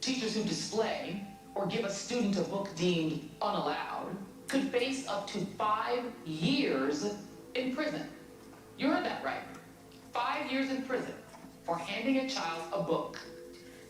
Teachers who display or give a student a book deemed unallowed could face up to 5 years in prison. You heard that right. 5 years in prison for handing a child a book.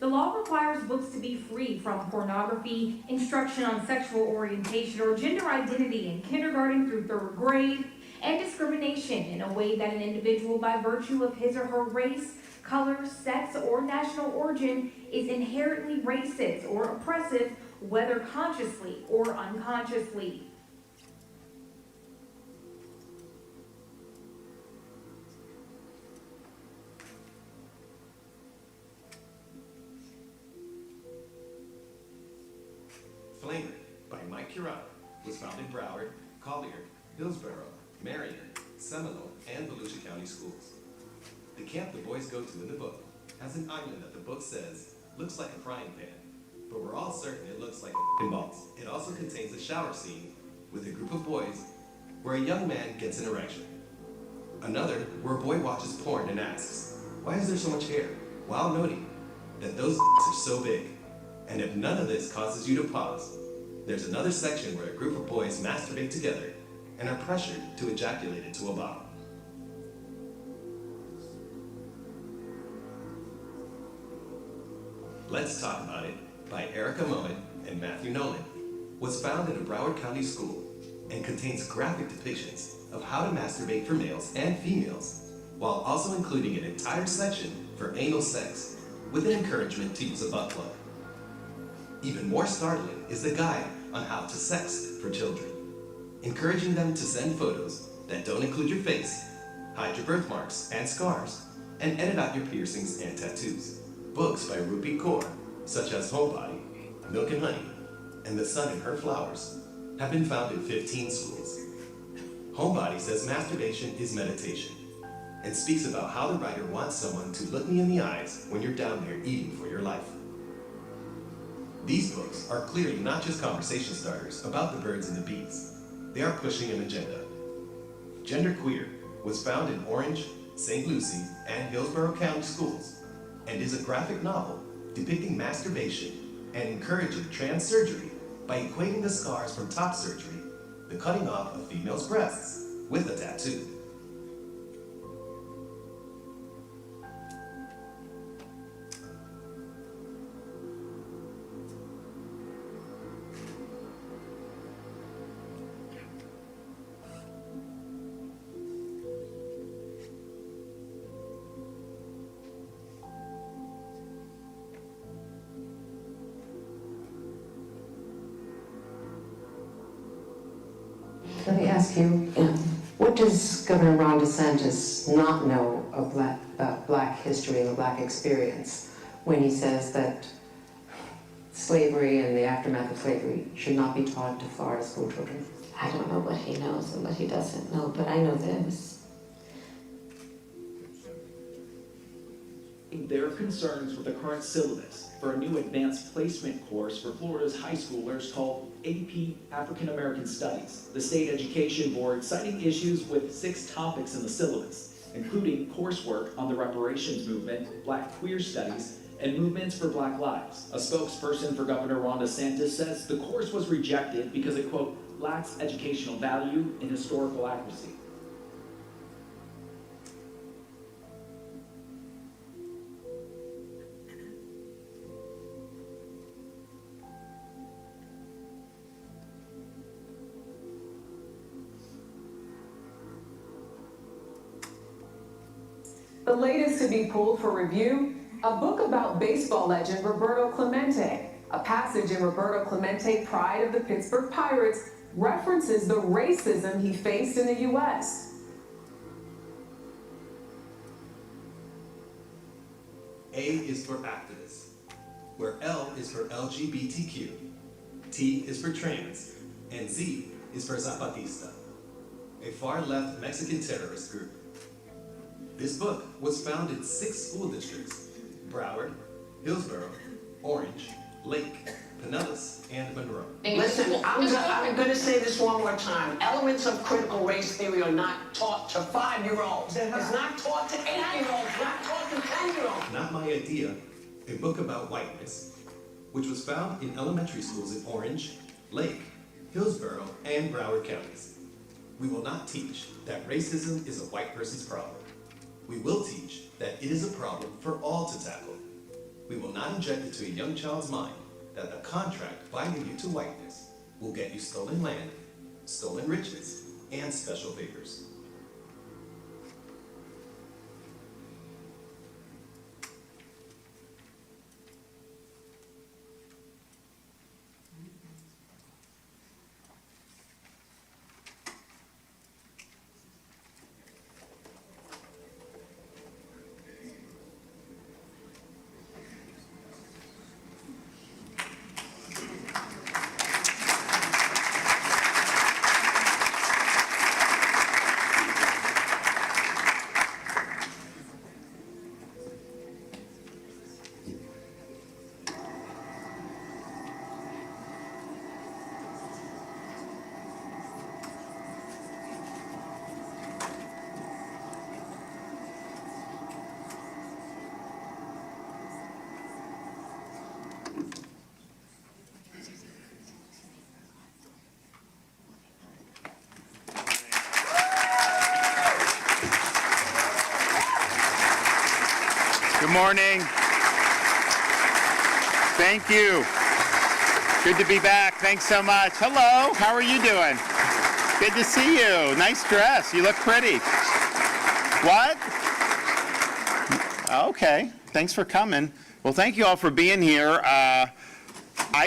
The law requires books to be free from pornography, instruction on sexual orientation or gender identity in kindergarten through 3rd grade, and discrimination in a way that an individual by virtue of his or her race, color, sex, or national origin is inherently racist or oppressive, whether consciously or unconsciously. Flamer by Mike Curado was found in Broward, Collier, Hillsborough, Marion, Seminole, and Volusia County schools. The camp the boys go to in the book has an island that the book says looks like a frying pan, but we're all certain it looks like a balls. It also contains a shower scene with a group of boys where a young man gets an erection. Another where a boy watches porn and asks, "Why is there so much hair?" while noting that those are so big. And if none of this causes you to pause, there's another section where a group of boys masturbate together and are pressured to ejaculate into a bottle. Let's Talk About It by Erica Moen and Matthew Nolan was found in a Broward County school and contains graphic depictions of how to masturbate for males and females, while also including an entire section for anal sex with an encouragement to use a butt plug. Even more startling is the guide on how to sex for children, encouraging them to send photos that don't include your face, hide your birthmarks and scars, and edit out your piercings and tattoos. Books by Rupi Kaur, such as Homebody, Milk and Honey, and The Sun and Her Flowers, have been found in 15 schools. Homebody says masturbation is meditation, and speaks about how the writer wants someone to look me in the eyes when you're down there eating for your life. These books are clearly not just conversation starters about the birds and the bees. They are pushing an agenda. Genderqueer was found in Orange, St. Lucie, and Hillsborough County schools, and is a graphic novel depicting masturbation and encouraging trans surgery by equating the scars from top surgery, the cutting off of females' breasts, with a tattoo. Let me ask you, what does Governor Ron DeSantis not know of black history and the black experience when he says that slavery and the aftermath of slavery should not be taught to Florida school children? I don't know what he knows and what he doesn't know, but I know this. There are concerns with the current syllabus for a new advanced placement course for Florida's high schoolers called AP African American Studies. The state education board citing issues with 6 topics in the syllabus, including coursework on the reparations movement, black queer studies, and movements for black lives. A spokesperson for Governor Ron DeSantis says the course was rejected because it, quote, lacks educational value and historical accuracy. The latest to be pulled for review, a book about baseball legend Roberto Clemente. A passage in Roberto Clemente, Pride of the Pittsburgh Pirates, references the racism he faced in the U.S. A is for activists, where L is for LGBTQ, T is for trans, and Z is for Zapatista, a far-left Mexican terrorist group. This book was found in 6 school districts: Broward, Hillsborough, Orange, Lake, Pinellas, and Monroe. Listen, I'm going to say this one more time. Elements of critical race theory are not taught to 5-year-olds. It's not taught to 8-year-olds, not taught to 10-year-olds. Not My Idea, a book about whiteness, which was found in elementary schools in Orange, Lake, Hillsborough, and Broward counties. We will not teach that racism is a white person's problem. We will teach that it is a problem for all to tackle. We will not inject into a young child's mind that a contract binding you to whiteness will get you stolen land, stolen riches, and special favors. Good morning. Thank you. Good to be back. Thanks so much. Hello. How are you doing? Good to see you. Nice dress. You look pretty. What? Okay. Thanks for coming. Well, thank you all for being here. I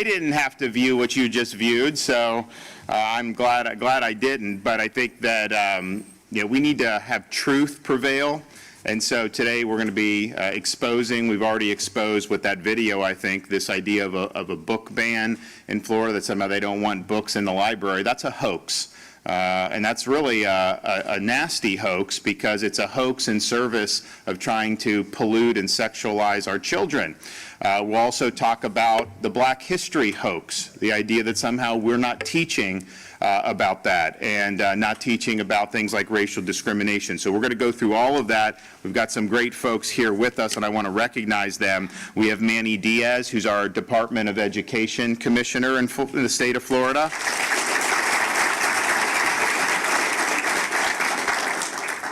didn't have to view what you just viewed, so I'm glad I didn't. But I think that we need to have truth prevail. And so today we're going to be exposing, we've already exposed with that video, I think, this idea of a book ban in Florida, that somehow they don't want books in the library. That's a hoax. And that's really a nasty hoax, because it's a hoax in service of trying to pollute and sexualize our children. We'll also talk about the Black history hoax, the idea that somehow we're not teaching about that, and not teaching about things like racial discrimination. So we're going to go through all of that. We've got some great folks here with us, and I want to recognize them. We have Manny Diaz, who's our Department of Education Commissioner in the state of Florida.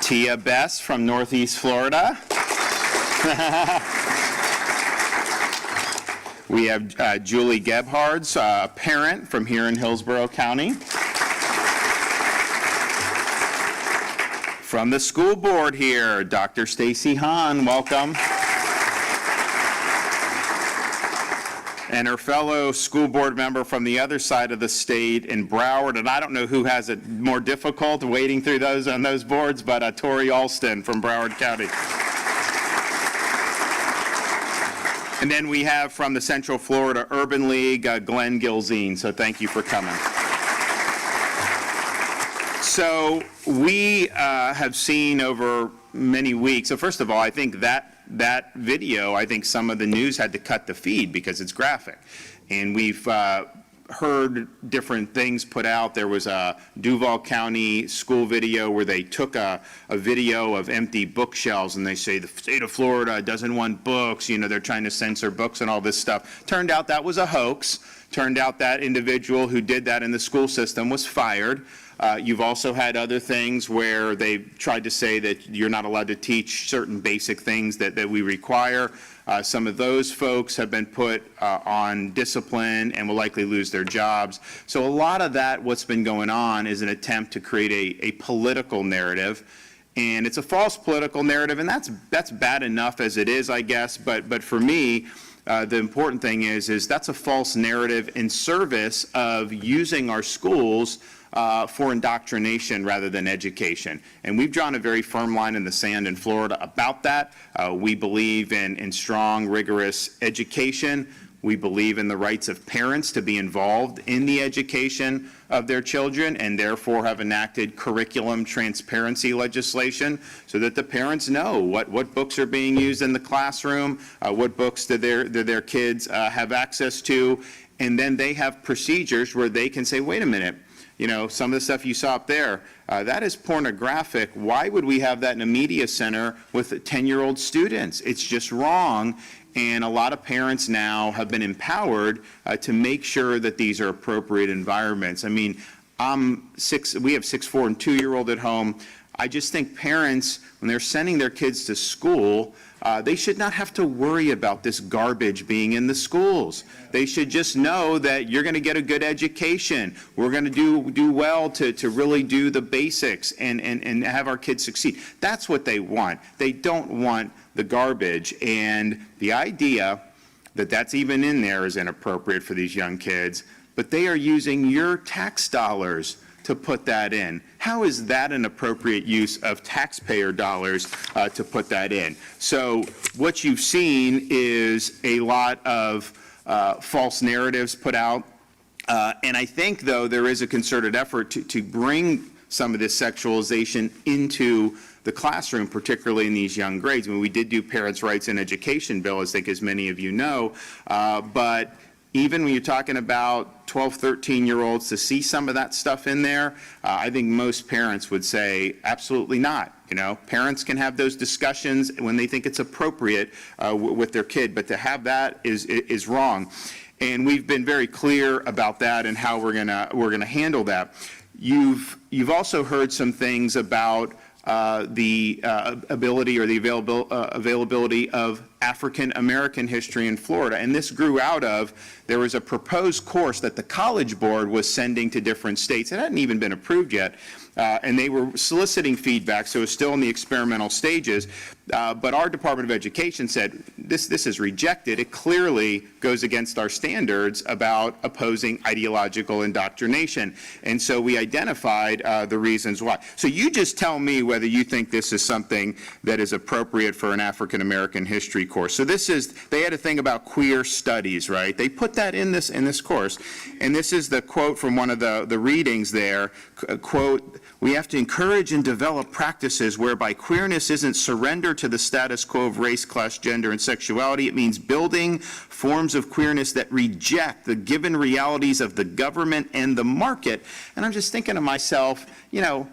Tia Bess from Northeast Florida. We have Julie Gebhards, a parent from here in Hillsborough County. From the school board here, Dr. Stacy Hahn, welcome. And her fellow school board member from the other side of the state in Broward, and I don't know who has it more difficult wading through those on those boards, but Tori Alston from Broward County. And then we have from the Central Florida Urban League, Glenn Gilzine, so thank you for coming. So we have seen over many weeks, so first of all, I think that video, I think some of the news had to cut the feed because it's graphic. And we've heard different things put out. There was a Duval County school video where they took a video of empty bookshelves, and they say the state of Florida doesn't want books, they're trying to censor books and all this stuff. Turned out that was a hoax. Turned out that individual who did that in the school system was fired. You've also had other things where they've tried to say that you're not allowed to teach certain basic things that we require. Some of those folks have been put on discipline and will likely lose their jobs. So a lot of that, what's been going on, is an attempt to create a political narrative. And it's a false political narrative, and that's bad enough as it is, I guess. But for me, the important thing is that's a false narrative in service of using our schools for indoctrination rather than education. And we've drawn a very firm line in the sand in Florida about that. We believe in strong, rigorous education. We believe in the rights of parents to be involved in the education of their children, and therefore have enacted curriculum transparency legislation so that the parents know what books are being used in the classroom, what books do their kids have access to, and then they have procedures where they can say, wait a minute, some of the stuff you saw up there, that is pornographic. Why would we have that in a media center with 10-year-old students? It's just wrong. And a lot of parents now have been empowered to make sure that these are appropriate environments. I mean, we have 6, 4, and 2-year-old at home. I just think parents, when they're sending their kids to school, they should not have to worry about this garbage being in the schools. They should just know that you're going to get a good education. We're going to do well to really do the basics and have our kids succeed. That's what they want. They don't want the garbage. And the idea that that's even in there is inappropriate for these young kids. But they are using your tax dollars to put that in. How is that an appropriate use of taxpayer dollars to put that in? So what you've seen is a lot of false narratives put out. And I think, though, there is a concerted effort to bring some of this sexualization into the classroom, particularly in these young grades. I mean, we did do Parents' Rights in Education bill, I think, as many of you know, but even when you're talking about 12, 13-year-olds, to see some of that stuff in there, I think most parents would say absolutely not. You know, parents can have those discussions when they think it's appropriate with their kid, but to have that is wrong. And we've been very clear about that and how we're gonna handle that. You've also heard some things about the ability or the availability of African American history in Florida. And this grew out of, there was a proposed course that the College Board was sending to different states. It hadn't even been approved yet. And they were soliciting feedback, so it's still in the experimental stages. But our Department of Education said, this is rejected. It clearly goes against our standards about opposing ideological indoctrination. And so we identified the reasons why. So you just tell me whether you think this is something that is appropriate for an African American history course. So they had a thing about queer studies, right? They put that in this course. And this is the quote from one of the readings there, quote, "We have to encourage and develop practices whereby queerness isn't surrender to the status quo of race, class, gender, and sexuality. It means building forms of queerness that reject the given realities of the government and the market." And I'm just thinking to myself, you know,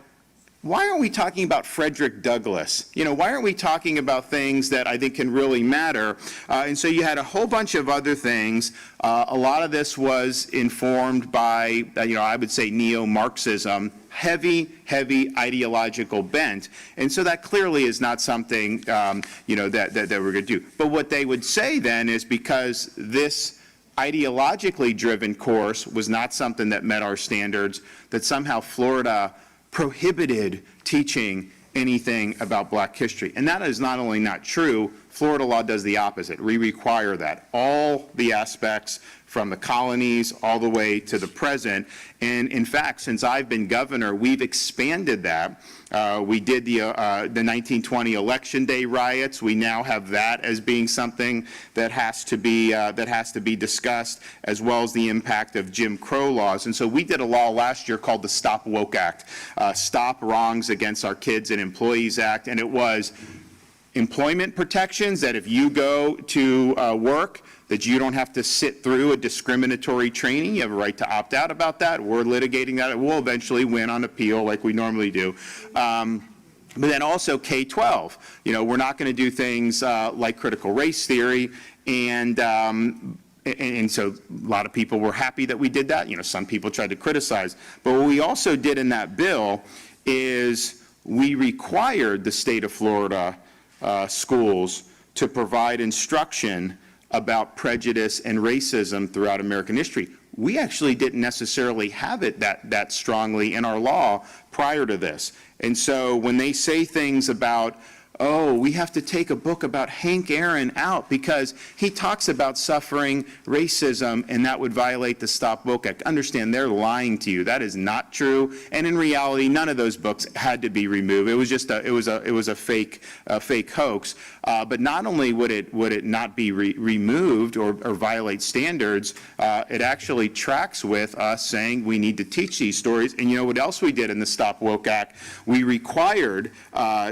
why aren't we talking about Frederick Douglass? You know, why aren't we talking about things that I think can really matter? And so you had a whole bunch of other things. A lot of this was informed by, I would say neo-Marxism, heavy ideological bent. And so that clearly is not something, that we're going to do. But what they would say then is, because this ideologically driven course was not something that met our standards, that somehow Florida prohibited teaching anything about Black history. And that is not only not true, Florida law does the opposite. We require that. All the aspects from the colonies all the way to the present. And in fact, since I've been governor, we've expanded that. We did the 1920 Election Day riots. We now have that as being something that has to be discussed, as well as the impact of Jim Crow laws. And so we did a law last year called the Stop Woke Act, Stop Wrongs Against Our Kids and Employees Act, and it was employment protections that if you go to work, that you don't have to sit through a discriminatory training. You have a right to opt out about that. We're litigating that. We'll eventually win on appeal like we normally do. But then also K-12. We're not going to do things like critical race theory. And so a lot of people were happy that we did that. Some people tried to criticize. But what we also did in that bill is we required the state of Florida schools to provide instruction about prejudice and racism throughout American history. We actually didn't necessarily have it that strongly in our law prior to this. And so when they say things about, oh, we have to take a book about Hank Aaron out because he talks about suffering racism and that would violate the Stop Woke Act. Understand, they're lying to you. That is not true. And in reality, none of those books had to be removed. It was just it was a fake hoax. But not only would it not be removed or violate standards, it actually tracks with us saying we need to teach these stories. And you know what else we did in the Stop Woke Act? We required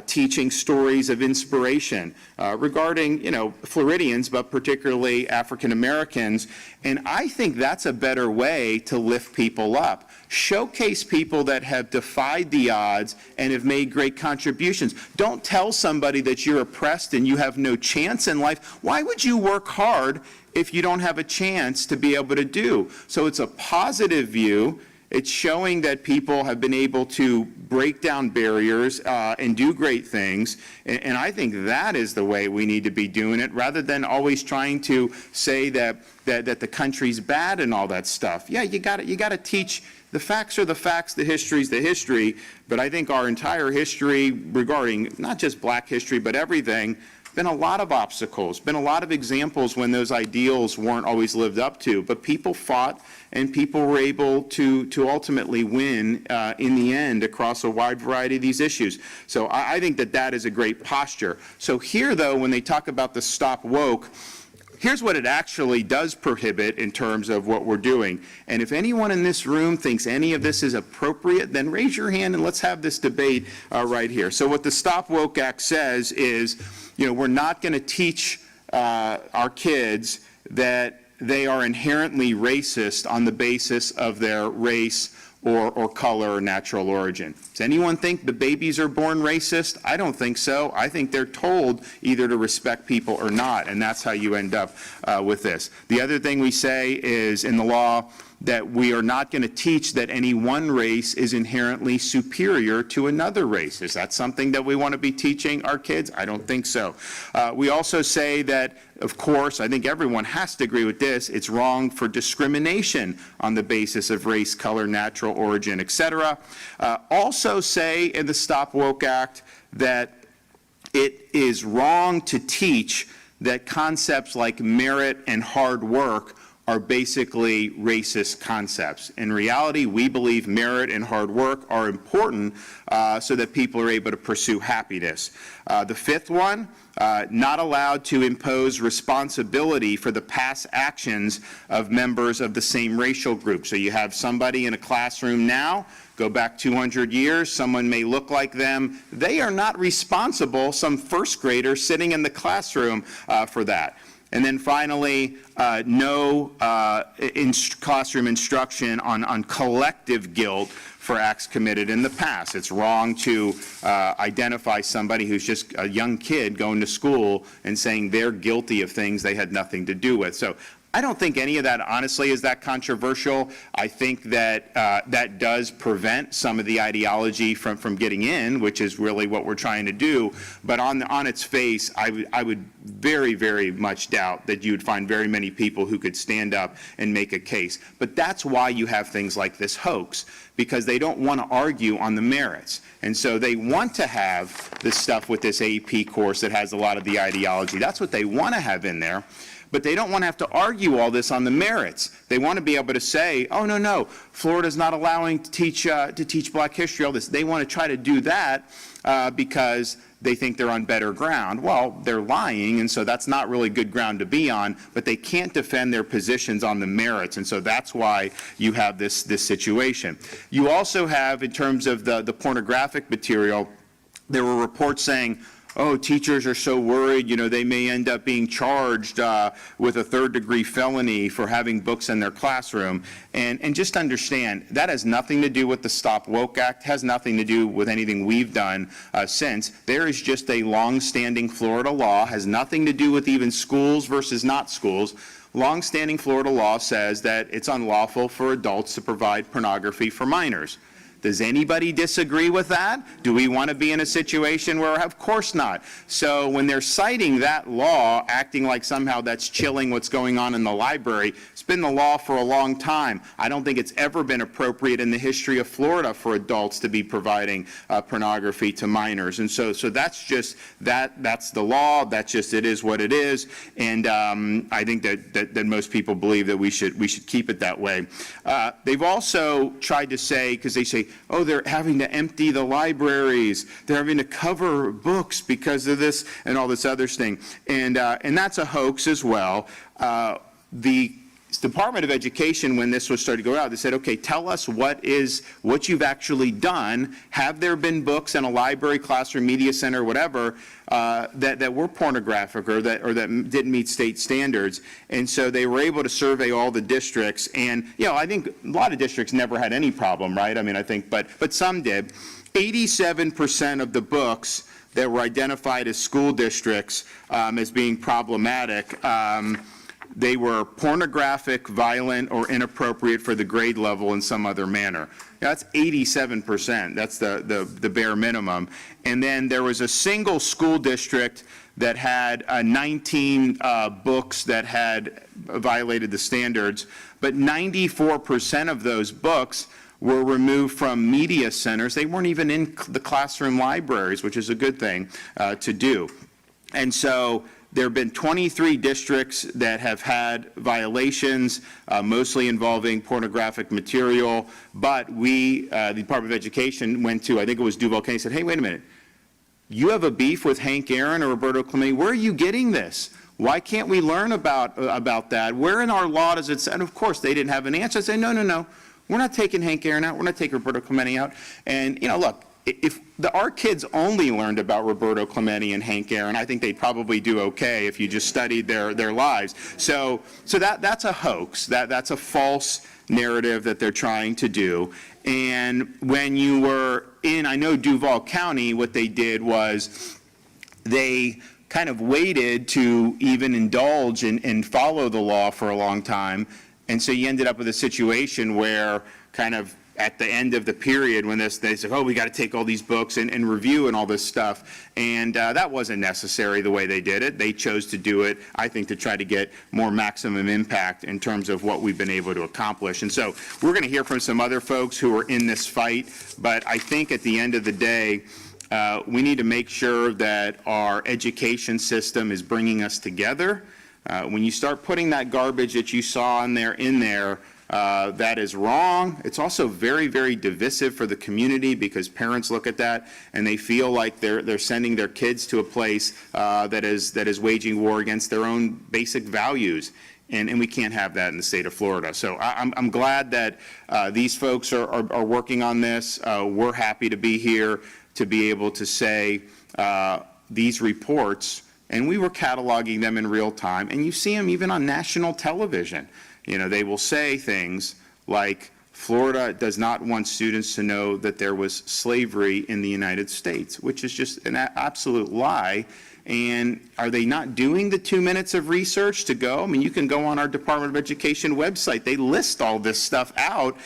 teaching stories stories of inspiration regarding, Floridians, but particularly African Americans. And I think that's a better way to lift people up. Showcase people that have defied the odds and have made great contributions. Don't tell somebody that you're oppressed and you have no chance in life. Why would you work hard if you don't have a chance to be able to do? So it's a positive view. It's showing that people have been able to break down barriers and do great things. And I think that is the way we need to be doing it, rather than always trying to say that the country's bad and all that stuff. Yeah, you got to teach. The facts are the facts, the history's the history, but I think our entire history regarding not just black history, but everything, been a lot of obstacles, been a lot of examples when those ideals weren't always lived up to, but people fought and people were able to ultimately win in the end across a wide variety of these issues. So I think that is a great posture. So here, though, when they talk about the Stop Woke, here's what it actually does prohibit in terms of what we're doing. And if anyone in this room thinks any of this is appropriate, then raise your hand and let's have this debate right here. So what the Stop Woke Act says is, we're not going to teach our kids that they are inherently racist on the basis of their race or color or natural origin. Does anyone think the babies are born racist? I don't think so. I think they're told either to respect people or not, and that's how you end up with this. The other thing we say is in the law that we are not going to teach that any one race is inherently superior to another race. Is that something that we want to be teaching our kids? I don't think so. We also say that, of course, I think everyone has to agree with this, it's wrong for discrimination on the basis of race, color, natural origin, etc. Also say in the Stop Woke Act that it is wrong to teach that concepts like merit and hard work are basically racist concepts. In reality, we believe merit and hard work are important so that people are able to pursue happiness. The fifth one, not allowed to impose responsibility for the past actions of members of the same racial group. So you have somebody in a classroom now, go back 200 years, someone may look like them. They are not responsible, some first grader sitting in the classroom for that. And then finally, no classroom instruction on collective guilt for acts committed in the past. It's wrong to identify somebody who's just a young kid going to school and saying they're guilty of things they had nothing to do with. So I don't think any of that, honestly, is that controversial. I think that that does prevent some of the ideology from getting in, which is really what we're trying to do. But on its face, I would very, very much doubt that you would find very many people who could stand up and make a case. But that's why you have things like this hoax, because they don't want to argue on the merits. And so they want to have this stuff with this AP course that has a lot of the ideology. That's what they want to have in there. But they don't want to have to argue all this on the merits. They want to be able to say, oh, no, Florida's not allowing to teach black history, all this. They want to try to do that because they think they're on better ground. Well, they're lying, and so that's not really good ground to be on, but they can't defend their positions on the merits, and so that's why you have this situation. You also have, in terms of the pornographic material, there were reports saying, oh, teachers are so worried, they may end up being charged with a third-degree felony for having books in their classroom. And just understand, that has nothing to do with the Stop Woke Act, has nothing to do with anything we've done since. There is just a long-standing Florida law, has nothing to do with even schools versus not schools. Long-standing Florida law says that it's unlawful for adults to provide pornography for minors. Does anybody disagree with that? Do we want to be in a situation where, of course not. So when they're citing that law, acting like somehow that's chilling what's going on in the library, it's been the law for a long time. I don't think it's ever been appropriate in the history of Florida for adults to be providing pornography to minors. And so that's just, that's the law, that's just, it is what it is. And I think that most people believe that we should keep it that way. They've also tried to say, because they say, oh, they're having to empty the libraries, they're having to cover books because of this and all this other thing. And that's a hoax as well. The Department of Education, when this was started to go out, they said, okay, tell us what you've actually done. Have there been books in a library, classroom, media center, whatever, that were pornographic or that didn't meet state standards? And so they were able to survey all the districts, and I think a lot of districts never had any problem, right? I mean, I think, but some did. 87% of the books that were identified as school districts as being problematic, they were pornographic, violent, or inappropriate for the grade level in some other manner. That's 87%. That's the bare minimum. And then there was a single school district that had 19 books that had violated the standards, but 94% of those books were removed from media centers. They weren't even in the classroom libraries, which is a good thing to do. And so there have been 23 districts that have had violations, mostly involving pornographic material, but the Department of Education went to, I think it was Duval County, said, hey, wait a minute, you have a beef with Hank Aaron or Roberto Clemente, where are you getting this? Why can't we learn about that? Where in our law does it say? And of course, they didn't have an answer. I said, no, we're not taking Hank Aaron out, we're not taking Roberto Clemente out. And, look, if our kids only learned about Roberto Clemente and Hank Aaron, I think they'd probably do okay if you just studied their lives. So that's a hoax. That's a false narrative that they're trying to do. And when you were in, I know Duval County, what they did was they kind of waited to even indulge and follow the law for a long time. And so you ended up with a situation where kind of at the end of the period when they said, oh, we got to take all these books and review and all this stuff. And that wasn't necessary the way they did it. They chose to do it, I think, to try to get more maximum impact in terms of what we've been able to accomplish. And so we're going to hear from some other folks who are in this fight. But I think at the end of the day, we need to make sure that our education system is bringing us together. When you start putting that garbage that you saw in there, that is wrong. It's also very, very divisive for the community because parents look at that and they feel like they're sending their kids to a place that is waging war against their own basic values. And we can't have that in the state of Florida. So I'm glad that these folks are working on this. We're happy to be here to be able to say these reports, and we were cataloging them in real time, and you see them even on national television. They will say things like, Florida does not want students to know that there was slavery in the United States, which is just an absolute lie. And are they not doing the 2 minutes of research to go? I mean, you can go on our Department of Education website. They list all this stuff out.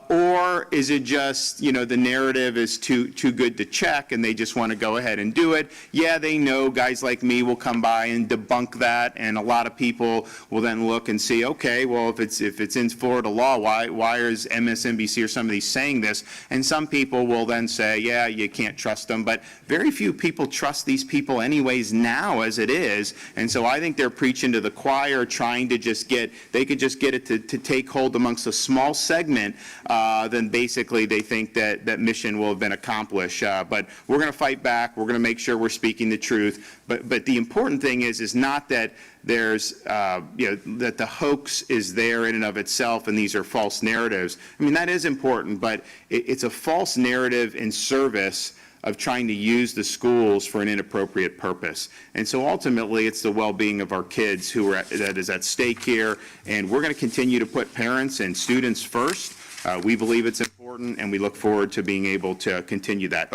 Or is it just, the narrative is too good to check and they just want to go ahead and do it? Yeah, they know guys like me will come by and debunk that, and a lot of people will then look and see, okay, well, if it's in Florida law, why is MSNBC or somebody saying this? And some people will then say, yeah, you can't trust them, but very few people trust these people anyways now as it is. And so I think they're preaching to the choir, trying to they could just get it to take hold amongst a small segment, then basically they think that mission will have been accomplished. But we're going to fight back. We're going to make sure we're speaking the truth. But the important thing is not that there's, that the hoax is there in and of itself and these are false narratives. I mean, that is important, but it's a false narrative in service of trying to use the schools for an inappropriate purpose. And so ultimately, it's the well-being of our kids that is at stake here, and we're going to continue to put parents and students first. We believe it's important, and we look forward to being able to continue that.